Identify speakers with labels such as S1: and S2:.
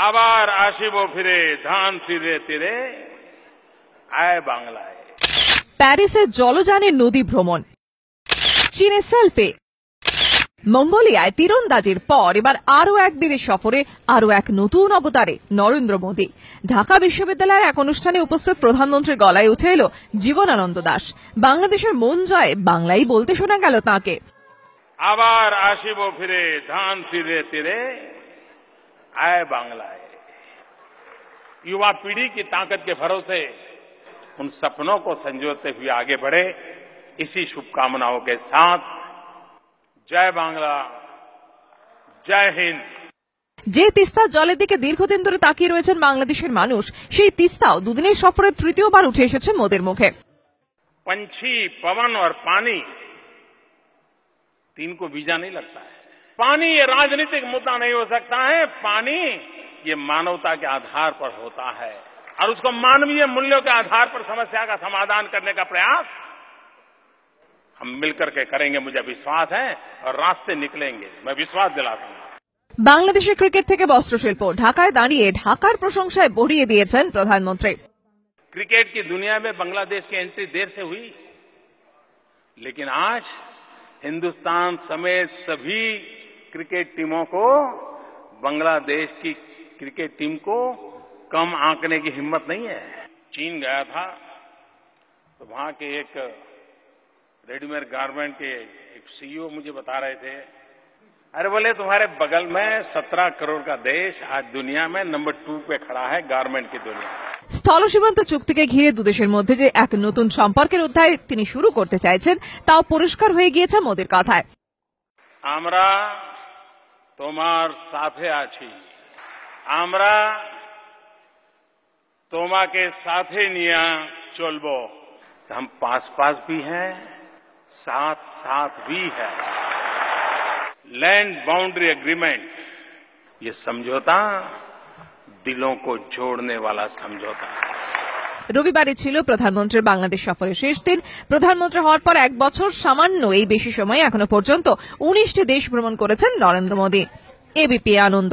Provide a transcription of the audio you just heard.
S1: আবার আসিব ফিরে ধান তীরে তীরে আয় বাংলায়।
S2: প্যারিসে জলযানে নদী ভ্রমণ, চীনে সেলফি, মঙ্গোলিয়ায় তীরন্দাজির পর এবার আরো এক বিদেশ সফরে আরো এক নতুন অবতারে নরেন্দ্র মোদী। ঢাকা বিশ্ববিদ্যালয়ের এক অনুষ্ঠানে উপস্থিত প্রধানমন্ত্রীর গলায় উঠে এলো জীবনানন্দ দাশ। বাংলাদেশের মন জয় বাংলাই বলতে শোনা গেল তাঁকে।
S1: আবার আসিব ফিরে ধান তীরে তীরে आए बांग्लाए। युवा पीढ़ी की ताकत के भरोसे उन सपनों को संजोते हुए आगे बढ़े, इसी शुभकामनाओं के साथ जय बांग्ला, जय हिंद।
S2: যে তিস্তা জলের দিকে দীর্ঘদিন ধরে তাকিয়ে রয়েছেন বাংলাদেশের মানুষ, সেই তিস্তাও দুদিনের সফরে তৃতীয়বার উঠে এসেছে মোদির মুখে।
S1: पंछी, पवन और पानी, तीन को वीजा नहीं लगता है। पानी ये राजनीतिक मुद्दा नहीं हो सकता है, पानी ये मानवता के आधार पर होता है और उसको मानवीय मूल्यों के आधार पर समस्या का समाधान करने का प्रयास हम मिलकर के करेंगे, मुझे विश्वास है और रास्ते निकलेंगे, मैं विश्वास दिलाता हूं।
S2: বাংলাদেশের ক্রিকেট থেকে বস্ত্রশিল্প, ঢাকায় দাঁড়িয়ে ঢাকার প্রশংসায় ভরিয়ে দিয়েছেন প্রধানমন্ত্রী।
S1: क्रिकेट की दुनिया में बांग्लादेश की एंट्री देर से हुई, लेकिन आज हिंदुस्तान समेत सभी क्रिकेट टीमों को बांग्लादेश की क्रिकेट टीम को कम आंकने की हिम्मत नहीं है। चीन गया था तो वहां के एक रेडीमेड गारमेंट के एक सीईओ मुझे बता रहे थे, अरे बोले तुम्हारे बगल में 17 करोड़ का देश आज दुनिया में नंबर 2 पे खड़ा है गारमेंट की दुनिया में।
S2: স্থল সীমান্ত চুক্তিকে ঘিরে দুদেশের মধ্যে যে এক নতুন সম্পর্কের অধ্যায় তিনি শুরু করতে চাইছেন, তাও পরিষ্কার হয়ে গিয়েছে মোদির কথায়।
S1: আমরা তোমার সাথে আছি, আমরা তোমাকে সাথে নিয়ে চলবো। हम पास पास भी हैं, साथ साथ भी है। लैंड बाउंड्री एग्रीमेंट, ये समझौता दिलों को जोड़ने वाला समझौता है।
S2: রবিবারে ছিল প্রধানমন্ত্রীর বাংলাদেশ সফরের শেষ দিন। প্রধানমন্ত্রী হওয়ার পর এক বছর সামান্য এই বেশি সময় এখনো পর্যন্ত 19টি দেশ ভ্রমণ করেছেন নরেন্দ্র মোদী। এবিপি আনন্দ।